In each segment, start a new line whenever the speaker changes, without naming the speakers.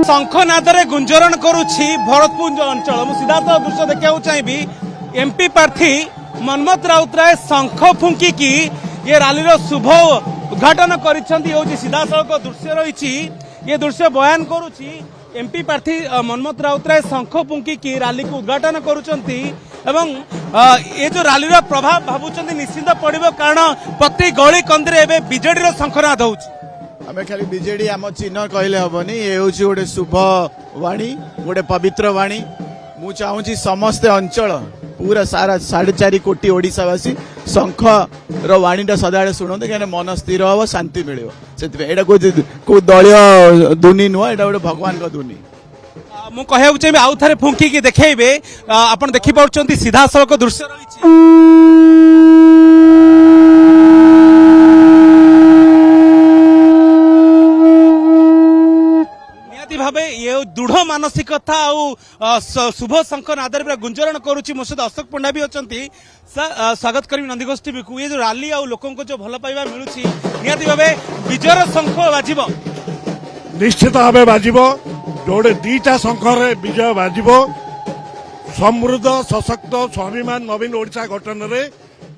शंखनादरे गुंजरण करुछि भरतपुर अंचल मु सीधा दृश्य देखा चाहिए एमपी प्रार्थी मनमथ राउतराय शंख फुंकी ये रैली शुभ उद्घाटन कर सीधा सड़क दृश्य रही ये दृश्य बयान करुछि एमपी प्रार्थी मनमथ राउतराय शंख फुंकी रैली को उद्घाटन करुछंती एवं ये जो रैली प्रभाव भावुं निश्चित पड़ो कारण प्रति गली कंदी एवं बीजेडी शंखनाद होउछि
आम खाली बीजेडी आम चिन्ह कहले हेनी ये हूँ गोटे शुभ वाणी गोटे पवित्र वाणी मु चाहूँगी समस्ते अंचल पूरा सारा 4.5 कोटी ओडिशावासी शंख वाणीटा सदाबे शुणते कहीं मन स्थिर हम शांति मिले से को दलीय धुनी नुह एटा गोटे भगवान का धुनी
मु कहूँ चाहिए आउ थे फुंकी देखेबे आपण देखिपुं सीधा सड़क दृश्य रही भावे ये दृढ़ मानसिकता आ शुभ शंख नादर गुंजरण करुच्ची मो सहित अशोक पंडा भी अच्छा स्वागत करी नंदीघोष टीवी को ये जो रैली आ लोकों को जो भल पाइबा मिलूची निहाती भावे विजयर शंख बाजिब
निश्चित भाव बाजिब जोड़े दीटा शंखरे विजय बाजिब समृद्ध सशक्त स्वाभिमान नवीन ओडिशा गठन में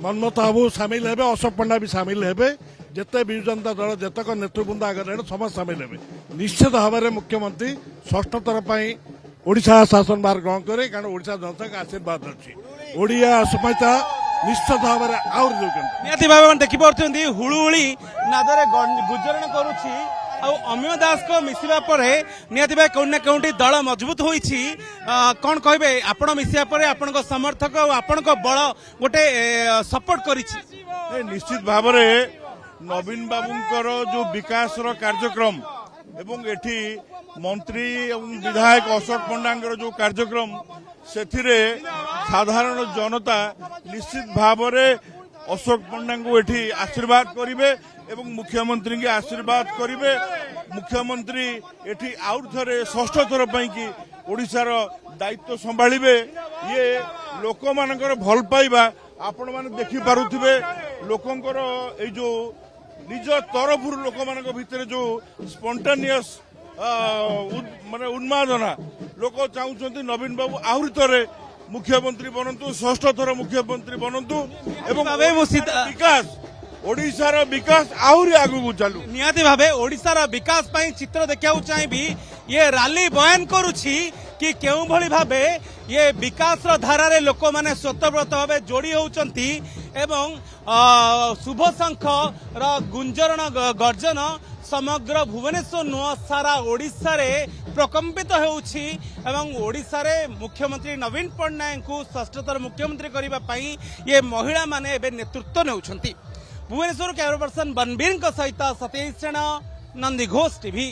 मनमथ बाबू सामिल हेबे अशोक पंडा भी सामिल हेबे जिते विजु जनता दल जितक नेतृवृंद आगे समस्त सामिल हेबे निश्चित भाव में मुख्यमंत्री षष्ठ थर ओडिशा शासन भार ग्रहण करे कारण ओडिशा जनता का आशीर्वाद अच्छी ओडिया अस्मिता निश्चित भाव में आउर
निहाती भाव देखिपी हुलुहुली नादरे गुजरण करुच्ची अमीय दास को मिसिबा परे निहाती भाई कौन ना कौन दल मजबूत होईछि कौन कहबे आपण मिसिबा परे आपण को समर्थक आपण को बल गोटे सपोर्ट करिछि
निश्चित भाव में नवीन बाबूंकर जो विकास कार्यक्रम एवं एठी मंत्री एवं विधायक अशोक पंडांकर जो कार्यक्रम से साधारण जनता निश्चित भाव में अशोक पंडा को एठी आशीर्वाद करिवे एवं मुख्यमंत्री के आशीर्वाद करिवे मुख्यमंत्री एठी आउर थरे षष्ठ थर कि ओडिशार दायित्व संभाळिबे ये लोक मानकर भल पाइबा आपण माने देखि पारुथिबे लोकंकर ए जो निज तरफ लोक मान भितर जो स्पॉन्टेनियस माने उन्मादना लोक चाहूँगी नवीन बाबू आहरी थरे मुख्यमंत्री बनतु षष्ठ थर मुख्यमंत्री बनतु एवं विकास ओडिशार विकास आहरी आगू चलू
निहाती भावे ओडिशार विकास पई चित्र देखा चाहिए ये रैली बयान करुछि कि केउ भली भावे ये विकास धारा रे लोक माने स्वतःव्रत भावे जोड़ी होउचंती एवं शुभ शंख रा गुंजरण गर्जन समग्र भुवनेश्वर नुह सारा ओडिशा रे प्रकम्पित होउछि एवं ओडिशा रे मुख्यमंत्री नवीन पट्टनायक को षष्ठतर मुख्यमंत्री करिबा पई ये महिला माने एबे नेतृत्व नेउछंती भुवनेश्वर कैमरा पर्सन बनबीर सहित सतीश सेना नंदीघोष टीवी।